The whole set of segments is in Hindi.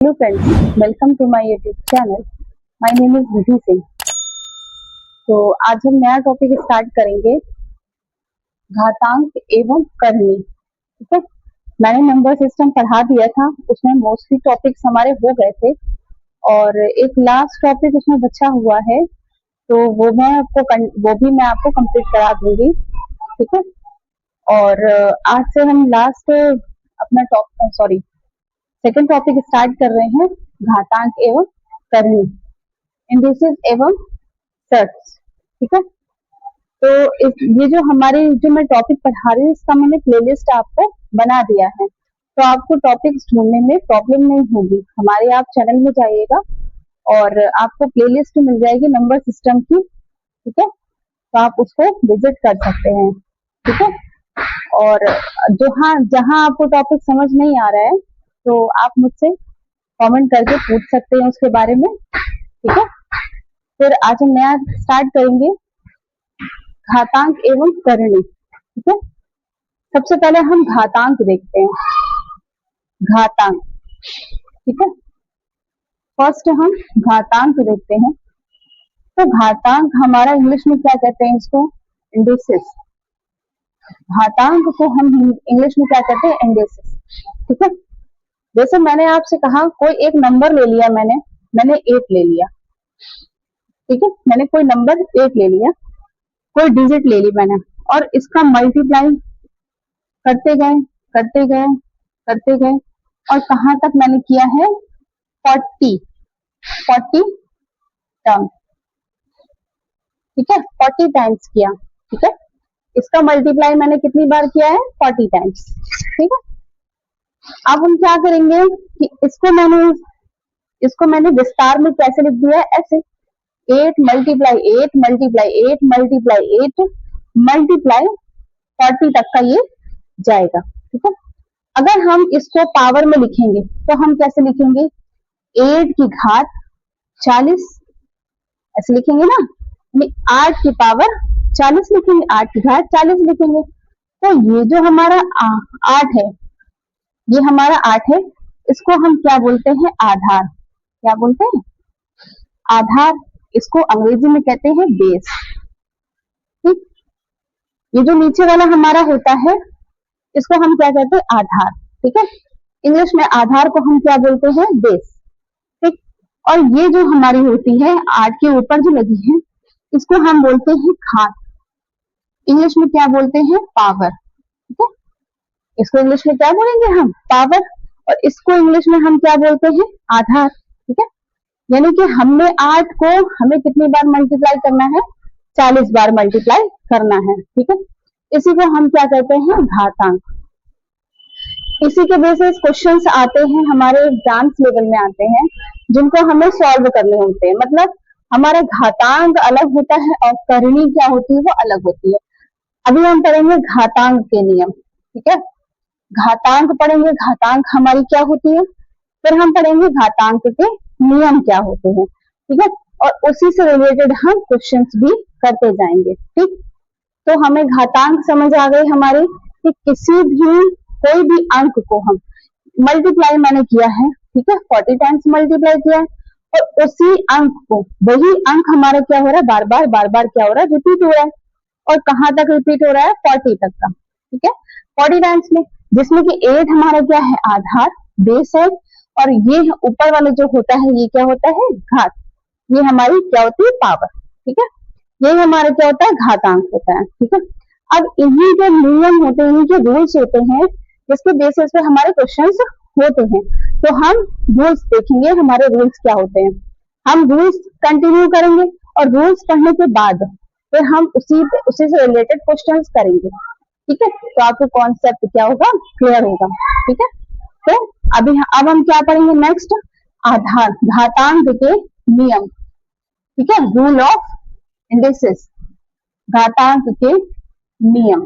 Hello friends, welcome to my YouTube channel. My name is Vidhi Singh. तो आज हम नया टॉपिक स्टार्ट करेंगे, घातांक एवं करनी। ठीक है, मैंने नंबर सिस्टम पढ़ा दिया था, उसमें मोस्टली टॉपिक्स हमारे हो गए थे और एक लास्ट टॉपिक उसमें बचा हुआ है, तो वो भी मैं आपको कंप्लीट करा दूंगी। ठीक है, और आज से हम लास्ट अपना सेकंड टॉपिक स्टार्ट कर रहे हैं, घातांक एवं करनी, इंडिसेस एवं सर्ट्स। ठीक है, तो ये जो मैं टॉपिक पढ़ा रही हूँ, इसका मैंने प्लेलिस्ट आपको बना दिया है, तो आपको टॉपिक्स ढूंढने में प्रॉब्लम नहीं होगी। हमारे आप चैनल में जाइएगा और आपको प्लेलिस्ट मिल जाएगी नंबर सिस्टम की। ठीक है, तो आप उसको विजिट कर सकते हैं। ठीक है, और जहां आपको टॉपिक समझ नहीं आ रहा है, तो आप मुझसे कमेंट करके पूछ सकते हैं उसके बारे में। ठीक है, फिर आज हम नया स्टार्ट करेंगे, घातांक एवं करनी। ठीक है, सबसे पहले हम घातांक देखते हैं। घातांक, ठीक है, फर्स्ट हम घातांक देखते हैं। तो घातांक हमारा इंग्लिश में क्या कहते हैं, इसको इंडिसेस। घातांक को हम इंग्लिश में क्या कहते हैं, इंडिसेस। ठीक है, जैसे मैंने आपसे कहा, कोई एक नंबर ले लिया, मैंने 8 ले लिया। ठीक है, मैंने कोई नंबर 8 ले लिया, कोई डिजिट ले ली मैंने, और इसका मल्टीप्लाई करते गए करते गए करते गए, और कहां तक मैंने किया है, 40 टर्म। ठीक है, 40 टाइम्स किया। ठीक है, इसका मल्टीप्लाई मैंने कितनी बार किया है, 40 टाइम्स। ठीक है, अब हम क्या करेंगे कि इसको मैंने विस्तार में कैसे लिख दिया है, ऐसे 8 मल्टीप्लाई 8 मल्टीप्लाई 8 मल्टीप्लाई 8 मल्टीप्लाई 40 तक का ये जाएगा। ठीक है, अगर हम इसको पावर में लिखेंगे तो हम कैसे लिखेंगे, 8 की घात 40, ऐसे लिखेंगे ना, 8 की पावर 40 लिखेंगे, 8 की घात 40 लिखेंगे। तो ये जो हमारा 8 है, ये हमारा 8 है, इसको हम क्या बोलते हैं, आधार। क्या बोलते हैं, आधार। इसको अंग्रेजी में कहते हैं बेस। ठीक, ये जो नीचे वाला हमारा होता है, इसको हम क्या कहते हैं, आधार। ठीक है, इंग्लिश में आधार को हम क्या बोलते हैं, बेस। ठीक, और ये जो हमारी होती है 8 के ऊपर जो लगी है, इसको हम बोलते हैं घात। इंग्लिश में क्या बोलते हैं, पावर। ठीक है, इसको इंग्लिश में क्या बोलेंगे हम, पावर, और इसको इंग्लिश में हम क्या बोलते हैं, आधार। ठीक है, यानी कि हमें कितनी बार मल्टीप्लाई करना है, 40 बार मल्टीप्लाई करना है। ठीक है, इसी को हम क्या कहते हैं, घातांक। इसी के बेसिस क्वेश्चंस आते हैं, हमारे एग्जाम्स लेवल में आते हैं, जिनको हमें सॉल्व करने होते हैं। मतलब हमारा घातांक अलग होता है और करनी क्या होती है, वो अलग होती है। अभी हम पढ़ेंगे घातांक के नियम। ठीक है, घातांक पढ़ेंगे, घातांक हमारी क्या होती है, फिर हम पढ़ेंगे घातांक के नियम क्या होते हैं। ठीक है, और उसी से रिलेटेड हम क्वेश्चंस भी करते जाएंगे। ठीक, तो हमें घातांक समझ आ गई हमारी, कि कोई भी अंक को हम मल्टीप्लाई मैंने किया है। ठीक है, 40 टाइम्स मल्टीप्लाई किया है, और उसी अंक को, वही अंक हमारा क्या हो रहा है, बार बार क्या हो रहा है, रिपीट हो रहा है। और कहां तक रिपीट हो रहा है, 40 तक का। ठीक है, 40 टाइम्स में, जिसमें कि 8 हमारा क्या है, आधार, बेस है, और ये ऊपर वाला जो होता है, ये क्या होता है, घात। ये हमारी क्या होती है, पावर। ठीक है, ये हमारा क्या होता है, घातांक होता है। ठीक है, अब इन्हीं के नियम होते हैं, इन्हीं के रूल्स होते हैं, जिसके बेसिस पे हमारे क्वेश्चंस होते हैं। तो हम रूल्स देखेंगे, हमारे रूल्स क्या होते हैं। हम रूल्स कंटिन्यू करेंगे, और रूल्स पढ़ने के बाद फिर हम उसी से रिलेटेड क्वेश्चंस करेंगे। ठीक है, तो आपको कॉन्सेप्ट क्या होगा, क्लियर होगा। ठीक है, तो अब हम क्या पढ़ेंगे, नेक्स्ट आधार, घातांक के नियम। ठीक है, रूल ऑफ इंडिसेस, घातांक के नियम।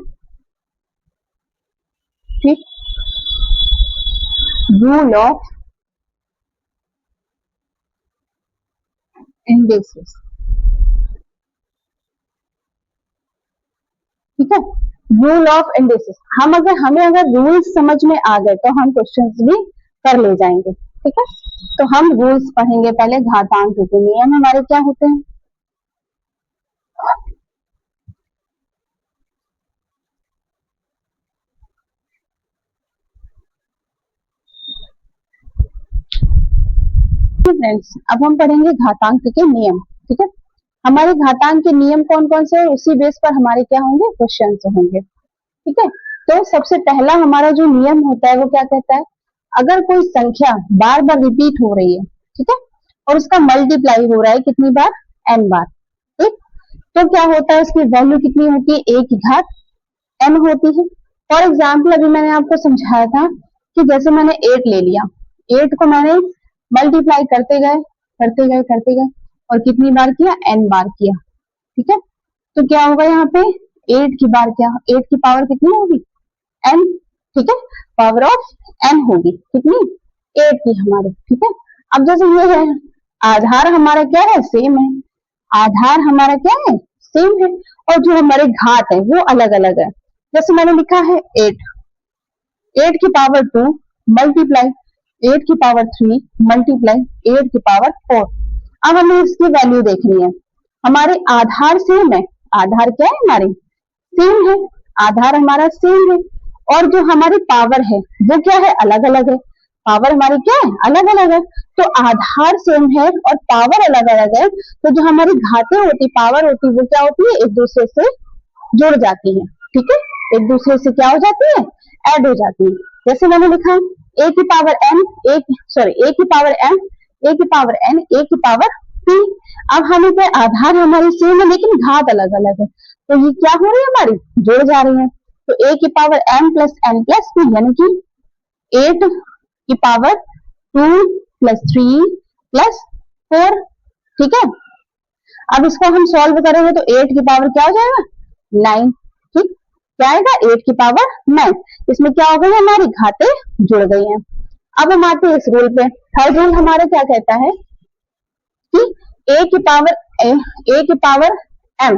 ठीक, रूल ऑफ इंडिसेस। ठीक है, रूल ऑफ इंडिसेस, हमें अगर रूल्स समझ में आ गए, तो हम क्वेश्चंस भी कर ले जाएंगे। ठीक है, तो हम रूल्स पढ़ेंगे पहले। घातांक के नियम हमारे क्या होते हैं? फ्रेंड्स, अब हम पढ़ेंगे घातांक के नियम। ठीक है, हमारे घातांक के नियम कौन कौन से हैं, उसी बेस पर हमारे क्या होंगे, क्वेश्चन होंगे। ठीक है, तो सबसे पहला हमारा जो नियम होता है वो क्या कहता है, अगर कोई संख्या बार बार रिपीट हो रही है, ठीक है, और उसका मल्टीप्लाई हो रहा है कितनी बार, n बार, ठीक, तो क्या होता है, उसकी वैल्यू कितनी होती है, a की घात n होती है। फॉर एग्जाम्पल अभी मैंने आपको समझाया था कि जैसे मैंने 8 ले लिया, 8 को मैंने मल्टीप्लाई करते गए करते गए करते गए और कितनी बार किया, n बार किया। ठीक है, तो क्या होगा यहाँ पे, 8 की बार क्या, 8 की पावर कितनी होगी, n। ठीक है, पावर ऑफ n होगी कितनी, 8 की हमारे। ठीक है, अब जैसे ये है, आधार हमारा क्या है, सेम है, आधार हमारा क्या है, सेम है, और जो हमारे घात है वो अलग अलग है। जैसे मैंने लिखा है 8, 8 की पावर 2 मल्टीप्लाई 8 की पावर 3 मल्टीप्लाई 8 की पावर 4। अब हमें इसकी वैल्यू देखनी है, हमारे आधार सेम है, आधार क्या है हमारे, सेम है, आधार हमारा सेम है, और जो हमारी पावर है वो क्या है, अलग अलग है, पावर हमारी क्या है, अलग अलग है। तो आधार सेम है और पावर अलग अलग है, तो जो हमारी घातें होती, पावर होती, वो क्या होती है, एक दूसरे से जुड़ जाती है। ठीक है, एक दूसरे से क्या हो जाती है, ऐड हो जाती है। जैसे मैंने लिखा a की पावर n, a की पावर m, a की पावर n, a की पावर p। अब हमें क्या, आधार हमारी सेम है लेकिन घात अलग अलग है, तो ये क्या हो रही है, हमारी जुड़ जा रही है। तो a की power m plus n plus p, यानी कि 8 की पावर 2 प्लस 3 प्लस 4। ठीक है, अब इसको हम सॉल्व करेंगे तो 8 की पावर क्या हो जाएगा, 9। ठीक, क्या आएगा, 8 की पावर 9। इसमें क्या हो गई, हमारी घातें जुड़ गई हैं। अब हम आते हैं इस रूल पे। थर्ड रूल हमारा क्या कहता है कि a की पावर m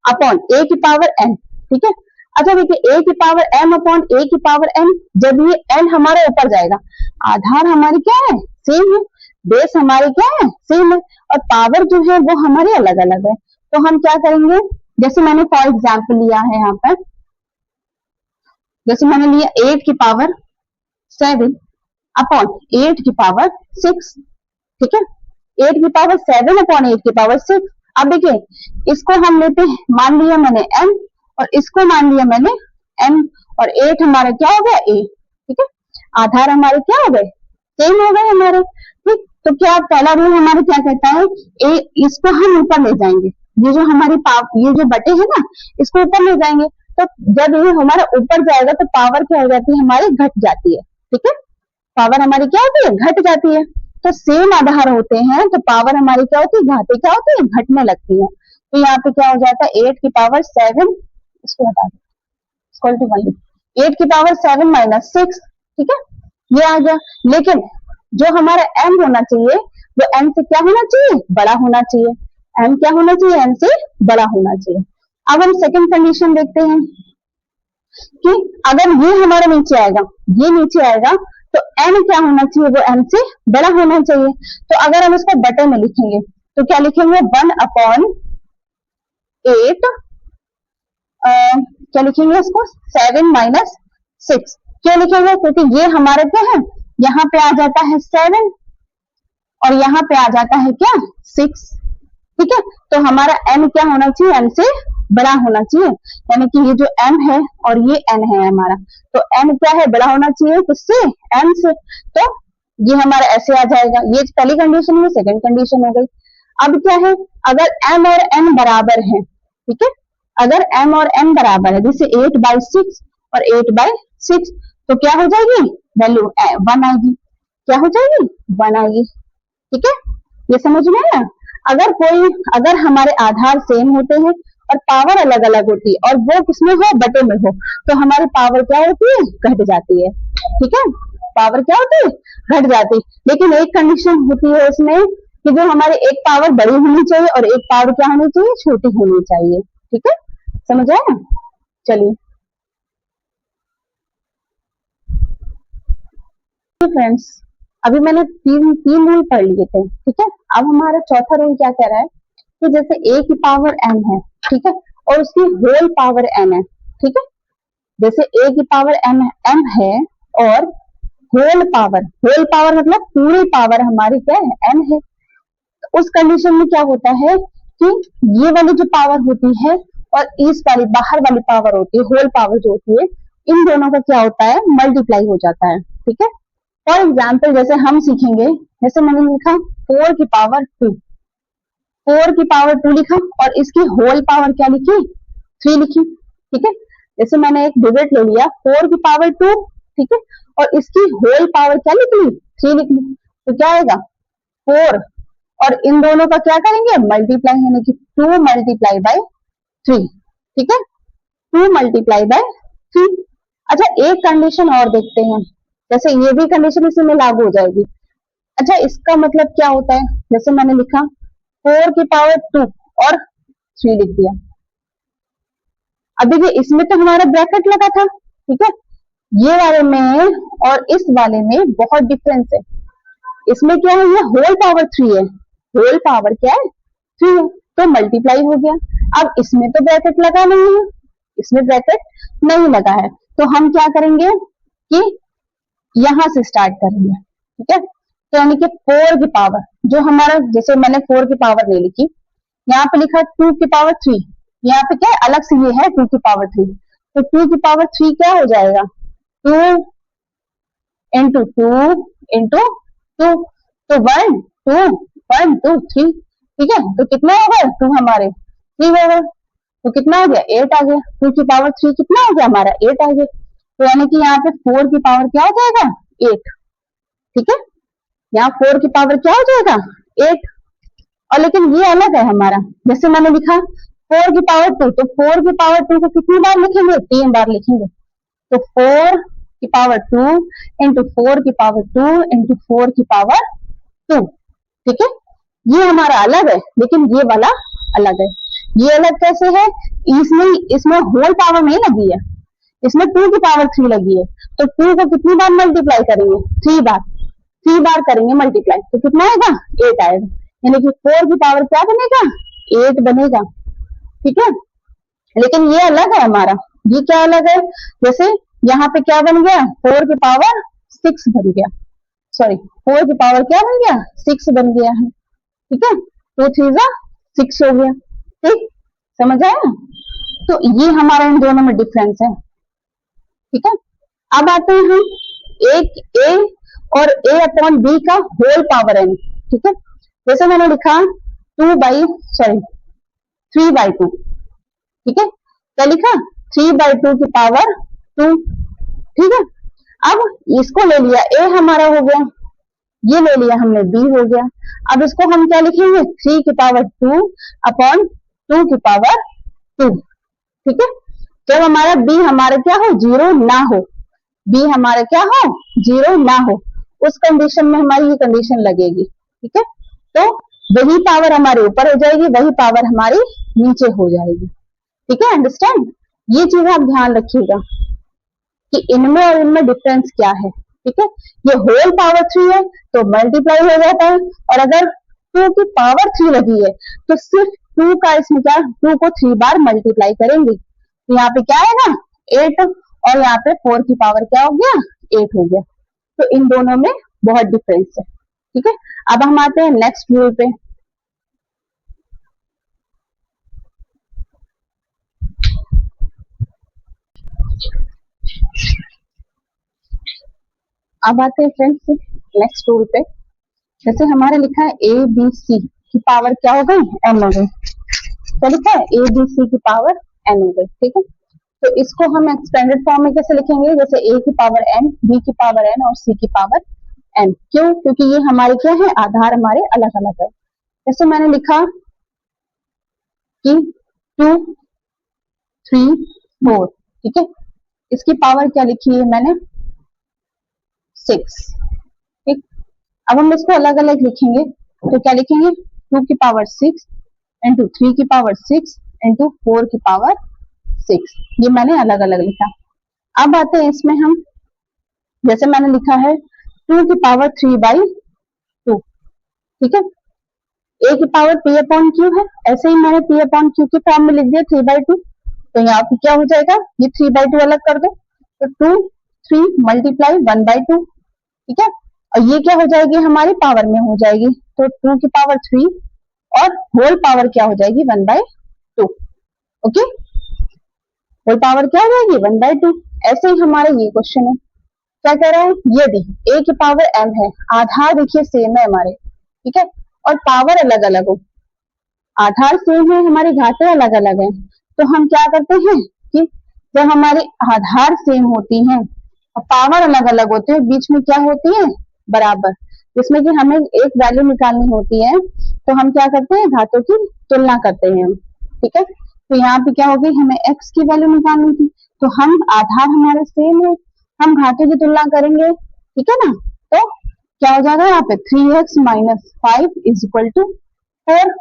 अपॉन a की पावर n। ठीक है, अच्छा देखिए, a की पावर m अपॉन a की पावर n, जब ये n हमारे ऊपर जाएगा, आधार हमारी क्या है, सेम है, बेस हमारी क्या है, सेम है, और पावर जो है वो हमारी अलग अलग है। तो हम क्या करेंगे, जैसे मैंने फॉर एग्जाम्पल लिया है यहाँ पर, जैसे मैंने लिया 8 की पावर 7 अपॉन 8 की पावर 6। ठीक है, 8 की पावर 7 अपॉन 8 की पावर 6। अब देखिए, इसको हम लेते हैं, मान लिया मैंने m, और इसको मान लिया मैंने m, और 8 हमारा क्या हो गया, a। ठीक है, आधार हमारे क्या हो गए, सेम हो गए हमारे। ठीक, तो क्या पहला रूल हमारे क्या कहता है, ए, इसको हम ऊपर ले जाएंगे, ये जो हमारी ये जो बटे है ना, इसको ऊपर ले जाएंगे, तो जब ये हमारा ऊपर जाएगा तो पावर क्या हो जाती है, हमारी घट जाती है। ठीक है, पावर हमारी क्या होती है, घट जाती है। तो सेम आधार होते हैं तो पावर हमारी क्या होती है, घाते क्या होती है, घटने लगती है। तो यहाँ पे क्या हो जाता है, 8 की पावर 7, इसको हटा दो, 8 की पावर 7 माइनस 6। ठीक है, ये आ गया, लेकिन जो हमारा m होना चाहिए वो m से क्या होना चाहिए, बड़ा होना चाहिए। m क्या होना चाहिए, m से बड़ा होना चाहिए। अब हम सेकंड कंडीशन देखते हैं कि अगर ये हमारे नीचे आएगा, ये नीचे आएगा, तो n क्या होना चाहिए, वो m से बड़ा होना चाहिए। तो अगर हम इसको बटे में लिखेंगे तो क्या लिखेंगे, 1/8, क्या लिखेंगे इसको, 7 माइनस 6। क्यों लिखेंगे, क्योंकि ये हमारे क्या है, यहाँ पे आ जाता है 7 और यहाँ पे आ जाता है क्या, 6। ठीक है, तो हमारा n क्या होना चाहिए, m से बड़ा होना चाहिए, यानी कि ये जो m है और ये n है हमारा, तो n क्या है, बड़ा होना चाहिए किससे, m से। तो ये हमारा ऐसे आ जाएगा, ये पहली कंडीशन है, सेकंड कंडीशन हो गई। अब क्या है, अगर m और n बराबर है, ठीक है, अगर m और n बराबर है, जैसे 8/6 और 8/6, तो क्या हो जाएगी, वैल्यू 1 आएगी, क्या हो जाएगी, 1 आएगी। ठीक है, ये समझ में आया। अगर हमारे आधार सेम होते हैं और पावर अलग अलग होती है और वो किसमें हो, बटे में हो, तो हमारी पावर क्या होती है, घट जाती है। ठीक है, पावर क्या होती है, घट जाती है। लेकिन एक कंडीशन होती है उसमें कि जो हमारी एक पावर बड़ी होनी चाहिए और एक पावर क्या होनी चाहिए, छोटी होनी चाहिए। ठीक है, समझ आया, चलिए फ्रेंड्स, अभी मैंने तीन तीन रूल पढ़ लिए थे, ठीक है। अब हमारा चौथा रूल क्या कह रहा है कि जैसे a की पावर n है, ठीक है, और उसकी होल पावर n है, ठीक है। जैसे a की पावर m है और होल पावर मतलब पूरी पावर हमारी क्या है, n है। तो उस कंडीशन में क्या होता है कि ये वाली जो पावर होती है और इस वाली बाहर वाली पावर होती है, होल पावर जो होती है, इन दोनों का क्या होता है, मल्टीप्लाई हो जाता है, ठीक है। फॉर एग्जाम्पल जैसे हम सीखेंगे, जैसे मैंने लिखा 4 की पावर 2, 4 की पावर 2 लिखा और इसकी होल पावर क्या लिखी, 3 लिखी, ठीक है। जैसे मैंने एक डिजिट ले लिया 4 की पावर 2, ठीक है, और इसकी होल पावर क्या लिख ली, 3 लिख ली, तो क्या आएगा 4, और इन दोनों का क्या करेंगे, मल्टीप्लाई, यानी कि 2 मल्टीप्लाई बाय 3, ठीक है, 2 मल्टीप्लाई बाय 3। अच्छा एक कंडीशन और देखते हैं, जैसे ये भी कंडीशन इसमें लागू हो जाएगी। अच्छा इसका मतलब क्या होता है, जैसे मैंने लिखा 4 की पावर 2 और 3 लिख दिया। अब देखिए इसमें तो हमारा ब्रैकेट लगा था, ठीक है, ये वाले में और इस वाले में बहुत डिफरेंस है। इसमें क्या है, ये होल पावर 3 है, होल पावर क्या है, 3 है, तो मल्टीप्लाई हो गया। अब इसमें तो ब्रैकेट लगा नहीं है, इसमें ब्रैकेट नहीं लगा है, तो हम क्या करेंगे कि यहां से स्टार्ट करेंगे, ठीक है। तो यानी कि 4 की पावर जो हमारा, जैसे मैंने 4 की पावर ले लिखी, यहाँ पे लिखा 2 की पावर 3, यहाँ पे क्या है, अलग से ये है 2 की पावर 3, तो 2 की पावर 3 क्या हो जाएगा, 2 इंटू 2 इंटू 2, तो 1 2 1 2 3, ठीक है, तो कितना होगा, 2 हमारे 3 होगा, तो कितना हो गया, 8 आ गया। 2 की पावर 3 कितना हो गया हमारा, 8 आ गया। तो यानी कि यहाँ पे 4 की पावर क्या हो जाएगा, 8, ठीक है, यहाँ 4 की पावर क्या हो जाएगा, 8। और लेकिन ये अलग है हमारा, जैसे मैंने लिखा 4 की पावर 2, तो 4 की पावर 2 को कितनी बार लिखेंगे, 3 बार लिखेंगे, तो 4 की पावर 2 इंटू 4 की पावर 2 इंटू 4 की पावर 2, ठीक है। ये हमारा अलग है, लेकिन ये वाला अलग है। ये अलग कैसे है, इसमें होल पावर नहीं लगी है, इसमें 2 की पावर 3 लगी है, तो 2 को कितनी बार मल्टीप्लाई करेंगे, 3 बार, 3 बार करेंगे मल्टीप्लाई, तो कितना आएगा, 8 आएगा। यानी कि 4 की पावर क्या बनेगा, 8 बनेगा, ठीक है। लेकिन ये अलग है हमारा, ये क्या अलग है, जैसे यहाँ पे क्या बन गया, 4 की पावर 6 बन गया, सॉरी 4 की पावर क्या बन गया, 6 बन गया है, ठीक है, 2 3 6 हो गया, ठीक, समझ आया। तो ये हमारा इन दोनों में डिफरेंस है, ठीक है। अब आते हैं हम एक ए और ए अपॉन बी का होल पावर एन, ठीक है। जैसे मैंने लिखा 3/2, ठीक है, क्या लिखा, 3/2 की पावर 2, ठीक है। अब इसको ले लिया, ए हमारा हो गया, ये ले लिया हमने, बी हो गया। अब इसको हम क्या लिखेंगे, 3 की पावर 2 अपॉन 2 की पावर 2, ठीक है। जब हमारा बी हमारा क्या हो, 0 ना हो, बी हमारा क्या हो, 0 ना हो, उस कंडीशन में हमारी ये कंडीशन लगेगी, ठीक है। तो वही पावर हमारे ऊपर हो जाएगी, वही पावर हमारी नीचे हो जाएगी, ठीक है, अंडरस्टैंड। ये चीज आप ध्यान रखिएगा कि इनमें और इनमें डिफरेंस क्या है, ठीक है। ये होल पावर 3 है तो मल्टीप्लाई हो जाता है, और अगर 2 की पावर 3 लगी है तो सिर्फ 2 का इसमें क्या, 2 को 3 बार मल्टीप्लाई करेंगे, तो यहाँ पे क्या है ना 8, और यहाँ पे 4 की पावर क्या हो गया, 8 हो गया। तो इन दोनों में बहुत डिफरेंस है, ठीक है। अब हम आते हैं नेक्स्ट रूल पे। अब आते हैं फ्रेंड्स नेक्स्ट रूल पे। जैसे हमारे लिखा है ए बी सी की पावर क्या हो गई, एन हो गई, क्या लिखा है, ए बी सी की पावर एन हो गई, ठीक है। तो इसको हम एक्सपेंडेड फॉर्म में कैसे लिखेंगे, जैसे ए की पावर एन, बी की पावर एन और सी की पावर एन, क्यों, क्योंकि ये हमारे क्या है, आधार हमारे अलग अलग है। जैसे मैंने लिखा कि 2 3 4, ठीक है, इसकी पावर क्या लिखी है मैंने, 6, ठीक। अब हम इसको अलग अलग लिखेंगे, तो क्या लिखेंगे, 2 की पावर 6 इंटू 3 की पावर 6 इंटू 4 की पावर 6, ये मैंने अलग अलग लिखा। अब आते हैं इसमें हम, जैसे मैंने लिखा है 2 की पावर 3/2, ठीक है। ए की पावर पी अपॉन क्यू है, ऐसे ही मैंने पी अपॉन क्यू के फॉर्म में लिख दिया 3/2, तो यहाँ पे क्या हो जाएगा, ये 3/2 अलग कर दो, तो 2 3 मल्टीप्लाई 1/2, ठीक है। और ये क्या हो जाएगी, हमारी पावर में हो जाएगी, तो 2 की पावर 3 और होल पावर क्या हो जाएगी 1/2, ओके। होल पावर क्या हो जाएगी 1/2। ऐसे ही हमारा ये क्वेश्चन है, क्या कह रहा है, यदि a की पावर m है, आधार देखिए सेम है हमारे, ठीक है, और पावर अलग अलग हो, आधार सेम है, हमारी घातें अलग अलग हैं, तो हम क्या करते हैं कि जब हमारी आधार सेम होती हैं और पावर अलग अलग होती है, बीच में क्या होती है, बराबर, जिसमें कि हमें एक वैल्यू निकालनी होती है, तो हम क्या करते हैं, घातों की तुलना करते हैं, ठीक है। तो यहाँ पे क्या होगी, हमें x की वैल्यू निकालनी थी, तो हम आधार हमारे सेम है, हम घातों की तुलना करेंगे, ठीक है ना। तो क्या हो जाएगा यहाँ पे 3x minus 5 is equal to 4,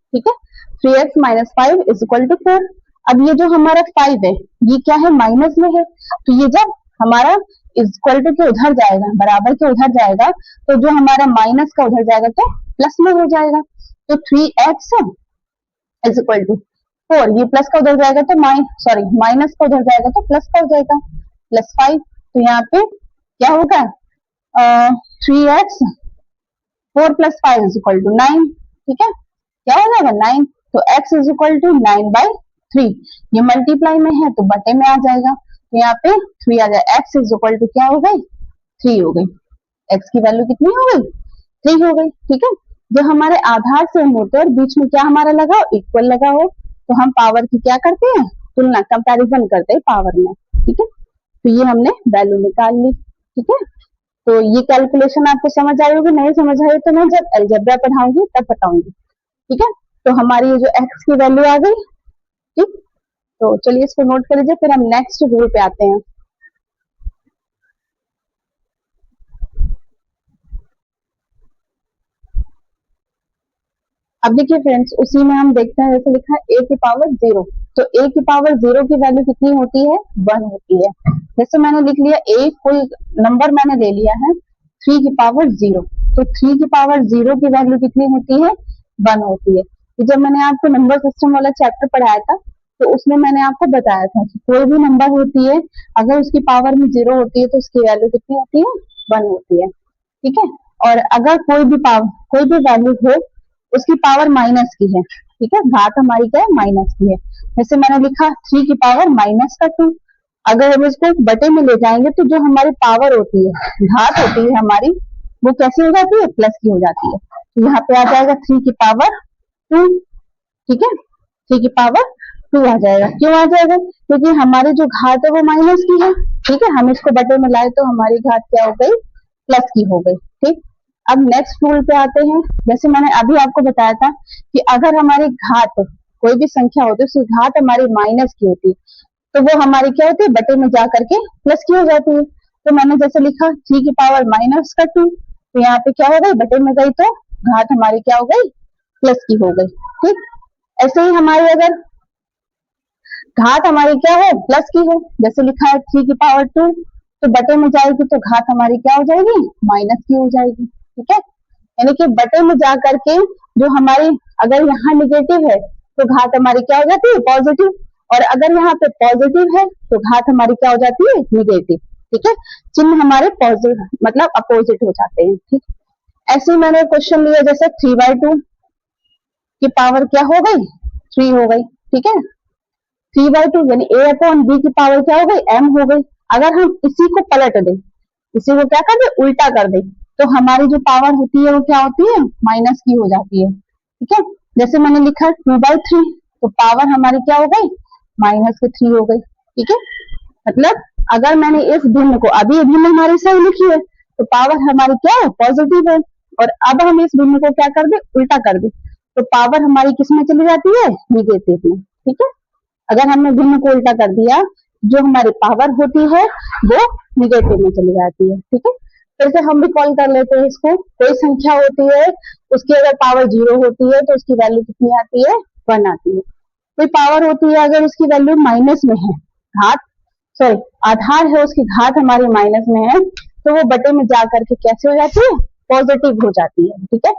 ठीक है, 3x minus 5 is equal to 4। अब ये जो हमारा 5 है, ये क्या है, माइनस में है, तो ये जब हमारा इक्वल टू के उधर जाएगा, बराबर के उधर जाएगा, तो जो हमारा माइनस का उधर जाएगा तो प्लस में हो जाएगा, तो 3x इज इक्वल टू 4, ये प्लस का उधर जाएगा तो माइनस का उधर जाएगा तो प्लस का हो जाएगा, प्लस 5, तो यहाँ पे क्या होगा, 3x 4 plus 5 is equal to 9, ठीक है, क्या हो जाएगा 9, तो x इज इक्वल टू 9/3, ये मल्टीप्लाई में है तो बटे में आ जाएगा, तो यहाँ पे 3 आ जाएगा, x इज इक्वल टू क्या हो गई, 3 हो गई, x की वैल्यू कितनी हो गई, 3 हो गई, ठीक है। जो हमारे आधार सेम होते हैं और बीच में क्या हमारा लगा हो, इक्वल लगा हो, तो हम पावर की क्या करते हैं, तुलना, कंपैरिजन करते हैं पावर में, ठीक है। तो ये हमने वैल्यू निकाल ली, ठीक है। तो ये कैलकुलेशन आपको समझ आई होगी, नहीं समझ आई तो मैं जब अलजेब्रा पढ़ाऊंगी तब बताऊंगी, ठीक है। तो हमारी ये जो x की वैल्यू आ गई, ठीक, तो चलिए इसको नोट कर लीजिए, फिर हम नेक्स्ट रूल पे आते हैं। अब देखिए फ्रेंड्स, उसी में हम देखते हैं, जैसे लिखा है a की पावर 0, तो a की पावर 0 की वैल्यू कितनी होती है, 1 होती है। जैसे मैंने लिख लिया a, फुल नंबर मैंने ले लिया है 3 की पावर 0, तो 3 की पावर 0 की वैल्यू कितनी होती है, 1 होती है। तो जब मैंने आपको नंबर सिस्टम वाला चैप्टर पढ़ाया था, तो उसमें मैंने आपको बताया था कि कोई भी नंबर होती है, अगर उसकी पावर में 0 होती है तो उसकी वैल्यू कितनी होती है, 1 होती है, ठीक है। और अगर कोई भी वैल्यू हो, उसकी पावर माइनस की है, ठीक है, घात हमारी क्या है, माइनस की है। जैसे मैंने लिखा 3 की पावर -2, अगर हम इसको बटे में ले जाएंगे तो जो हमारी पावर होती है, घात होती है हमारी, वो कैसी हो जाती है, प्लस की हो जाती है। तो यहाँ पे आ जाएगा 3 की पावर 2, ठीक है, 3 की पावर 2 आ जाएगा। क्यों आ जाएगा, क्योंकि हमारी जो घात है वो माइनस की है, ठीक है, हम इसको बटे में लाए तो हमारी घात क्या हो गई, प्लस की हो गई, ठीक। अब नेक्स्ट रूल पे आते हैं। जैसे मैंने अभी आपको बताया था कि अगर हमारी घात, कोई भी संख्या होती है, उसकी घात हमारी माइनस की होती है, तो वो हमारी क्या होती है, बटे में जा करके प्लस की हो जाती है। तो मैंने जैसे लिखा 3 की पावर -2, तो यहाँ पे क्या हो गई, बटे में गई तो घात हमारी क्या हो गई, प्लस की हो गई, ठीक। ऐसे ही हमारी अगर घात हमारी क्या है, प्लस की है, जैसे लिखा है 3 की पावर 2, तो बटे में जाएगी तो घात हमारी क्या हो जाएगी, माइनस की हो जाएगी, ठीक है। यानी कि बटे में जा करके जो हमारी, अगर यहाँ निगेटिव है तो घात हमारी क्या हो जाती है, पॉजिटिव, और अगर यहाँ पे पॉजिटिव है तो घात हमारी क्या हो जाती है, निगेटिव, ठीक है। चिन्ह हमारे पॉजिटिव मतलब अपोजिट हो जाते हैं, ठीक। ऐसे ही मैंने क्वेश्चन लिया, जैसे 3/2 की पावर क्या हो गई, 3 हो गई, ठीक है। 3/2 यानी a अपॉन b की पावर क्या हो गई, m हो गई। अगर हम इसी को पलट दें, इसी को क्या कर दे, उल्टा कर दे, तो हमारी जो पावर होती है वो क्या होती है, माइनस की हो जाती है, ठीक है। जैसे मैंने लिखा 2/3, तो पावर हमारी क्या हो गई, -3 हो गई, ठीक है। मतलब अगर मैंने इस भिन्न को, अभी भिन्न हमारी सही लिखी है, तो पावर हमारी क्या है, पॉजिटिव है, और अब हम इस भिन्न को क्या कर दे, उल्टा कर दे, तो पावर हमारी किस में चली जाती है, निगेटिव में, ठीक है। अगर हमने भिन्न को उल्टा कर दिया, जो हमारी पावर होती है वो निगेटिव में चली जाती है, ठीक है। फिर से हम भी कॉल कर लेते हैं इसको, कोई संख्या होती है, उसकी अगर पावर 0 होती है तो उसकी वैल्यू कितनी आती है, 1 आती है। कोई पावर होती है, अगर उसकी वैल्यू माइनस में है, घात, सॉरी, आधार है, उसकी घात हमारी माइनस में है, तो वो बटे में जा करके कैसे हो जाती है, पॉजिटिव हो जाती है, ठीक है।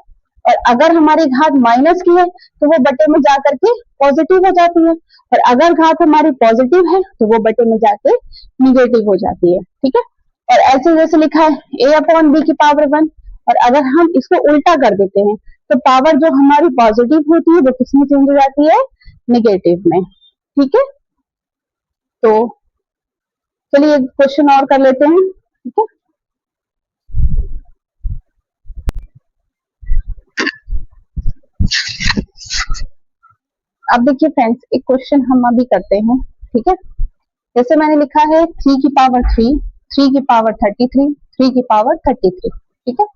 और अगर हमारी घात माइनस की है तो वो बटे में जा करके पॉजिटिव हो जाती है, और अगर घात हमारी पॉजिटिव है तो वो बटे में जाके निगेटिव हो जाती है, ठीक है। और ऐसे जैसे लिखा है a/b की पावर 1, और अगर हम इसको उल्टा कर देते हैं तो पावर जो हमारी पॉजिटिव होती है वो किसमें चेंज हो जाती है, निगेटिव में, ठीक है। तो चलिए एक क्वेश्चन और कर लेते हैं, ठीक है। अब देखिए फ्रेंड्स, एक क्वेश्चन हम अभी करते हैं, ठीक है। जैसे मैंने लिखा है 3 की पावर 3, 3 की पावर 33, 3 की पावर 33, ठीक है।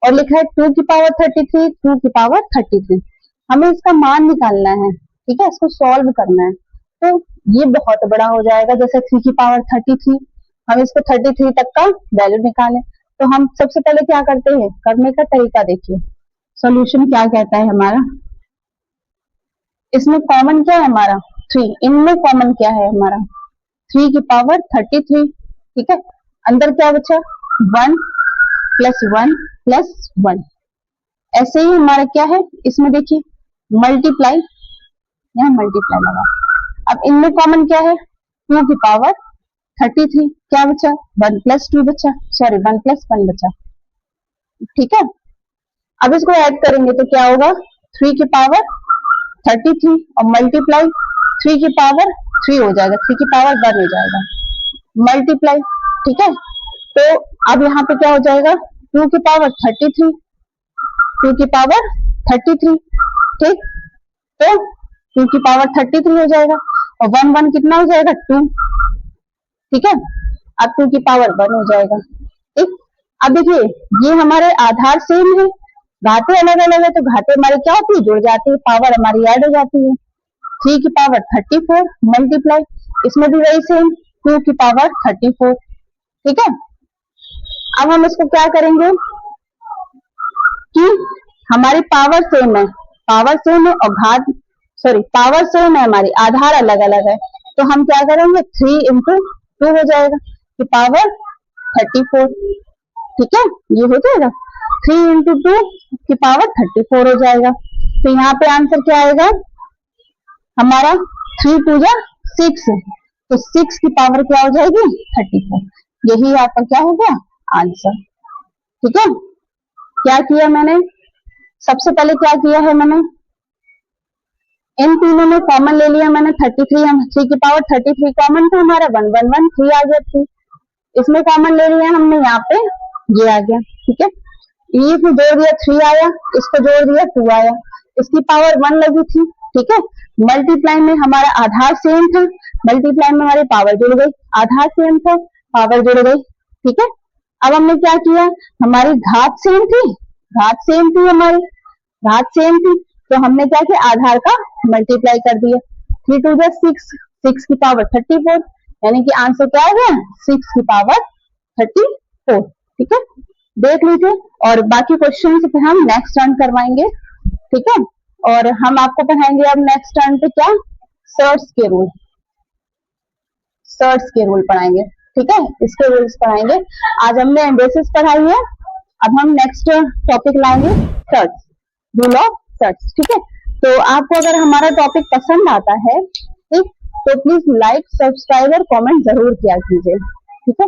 और लिखा है 2 की पावर 33, 2 की पावर 33। हमें इसका मान निकालना है, ठीक है, इसको सॉल्व करना है। तो ये बहुत बड़ा हो जाएगा, जैसे 3 की पावर 33, हम इसको 33 तक का वैल्यू निकालें। तो हम सबसे पहले क्या करते हैं, करने का तरीका देखिए, सॉल्यूशन क्या कहता है हमारा। इसमें कॉमन क्या है हमारा, 3, इनमें कॉमन क्या है हमारा, 3 की पावर 33, ठीक है। अंदर क्या बचा, 1 प्लस 1 प्लस 1। ऐसे ही हमारा क्या है, इसमें देखिए मल्टीप्लाई, यहाँ मल्टीप्लाई लगा। अब इनमें कॉमन क्या है, 2 की पावर 33, क्या बचा, 1 प्लस 2 बचा, सॉरी 1 प्लस 1 बचा, ठीक है। अब इसको ऐड करेंगे तो क्या होगा, 3 की पावर 33 और मल्टीप्लाई 3 की पावर 3 हो जाएगा, 3 की पावर 1 हो जाएगा, मल्टीप्लाई, ठीक है। तो अब यहाँ पे क्या हो जाएगा, 2 की पावर 33, 2 की पावर 33, ठीक। तो 2 की पावर 33 हो जाएगा, और 1 1 कितना हो जाएगा, 2, ठीक है। अब 2 की पावर 1 हो जाएगा, ठीक। अब देखिए ये हमारे आधार सेम है, घातें अलग अलग है, तो घातें हमारी क्या होती है, जुड़ जाती है, पावर हमारी ऐड हो जाती है। 3 की पावर 34 मल्टीप्लाई, इसमें भी वही सेम, 2 की पावर 34, ठीक है। अब हम इसको क्या करेंगे कि हमारी पावर सेम है, पावर सेम है और घात, सॉरी पावर सेम है, हमारी आधार अलग अलग है, तो हम क्या करेंगे, 3 इंटू 2 हो जाएगा कि पावर 34, ठीक है। ये हो जाएगा 3 इंटू 2 की पावर 34 हो जाएगा। तो यहाँ पे आंसर क्या आएगा हमारा, 3 2 जा 6, तो 6 की पावर क्या हो जाएगी, 34। यही आपका क्या हो गया आंसर, ठीक है। क्या किया मैंने, सबसे पहले क्या किया है मैंने, इन तीनों में कॉमन ले लिया मैंने, 33, हम 3 की पावर 33 कॉमन था हमारा, 1 1 1 3 आ गया 3, इसमें कॉमन ले लिया हमने, यहाँ पे ये आ गया, ठीक है। ये को जोड़ दिया 3 आया, इसको जोड़ दिया 2 आया, इसकी पावर 1 लगी थी, ठीक है। मल्टीप्लाई में हमारा आधार सेम था, मल्टीप्लाई में हमारी पावर जुड़ गई, आधार सेम था, पावर जुड़ गई, ठीक है। अब हमने क्या किया, हमारी घात सेम थी, घात सेम थी, हमारी घात सेम थी, तो हमने क्या किया, आधार का मल्टीप्लाई कर दिया, 3 2 जा 6, 6 की पावर 34, यानी कि आंसर क्या आ गया, 6 की पावर 34, ठीक है। देख लीजिए, और बाकी क्वेश्चन फिर हम नेक्स्ट टर्न करवाएंगे, ठीक है। और हम आपको पढ़ाएंगे अब नेक्स्ट टर्न पे क्या, सर्ट्स के रूल, सर्ट्स के रूल पढ़ाएंगे, ठीक है, इसके रूल्स पढ़ाएंगे। आज हमने एंडेसिस पढ़ाई है, अब हम नेक्स्ट टॉपिक लाएंगे सर्ट्स, रूल ऑफ सर्ट्स, ठीक है। तो आपको अगर हमारा टॉपिक पसंद आता है, ठीक, तो प्लीज लाइक सब्सक्राइब और कमेंट जरूर किया कीजिए, ठीक है।